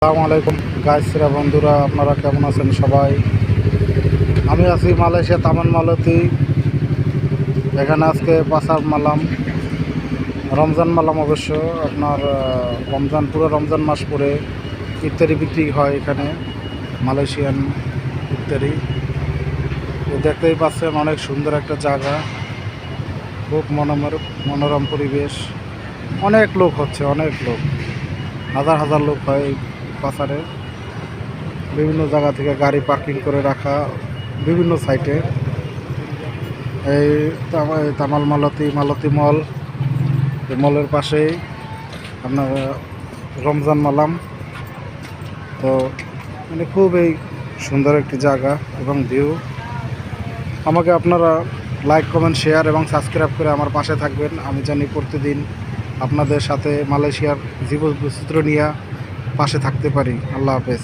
আসসালামু আলাইকুম গাইসরা বন্ধুরা, আপনারা কেমন আছেন সবাই? আমি আছি মালয়েশিয়া তামান মালতী। এখানে আজকে পাসার মালাম, রমজান মালাম। অবশ্য আপনার পুরো রমজান মাস পরে ইফতারি বিক্রি হয় এখানে, মালয়েশিয়ান ইফতারি। তো দেখতেই পাচ্ছেন অনেক সুন্দর একটা জায়গা, খুব মনোরম পরিবেশ। অনেক লোক হচ্ছে, অনেক লোক, হাজার হাজার লোক হয় এই পাসারে। বিভিন্ন জায়গা থেকে গাড়ি পার্কিং করে রাখা বিভিন্ন সাইটে। এই তামাল মালতী মল, এই মলের পাশেই আপনার রমজান মালাম। তো মানে খুবই সুন্দর একটি জায়গা এবং ভিউ। আমাকে আপনারা লাইক, কমেন্ট, শেয়ার এবং সাবস্ক্রাইব করে আমার পাশে থাকবেন। আমি জানি প্রতিদিন আপনাদের সাথে মালয়েশিয়ার জীবন বৈচিত্র্য নিয়ে পাশে থাকতে পারি। আল্লাহ হাফেজ।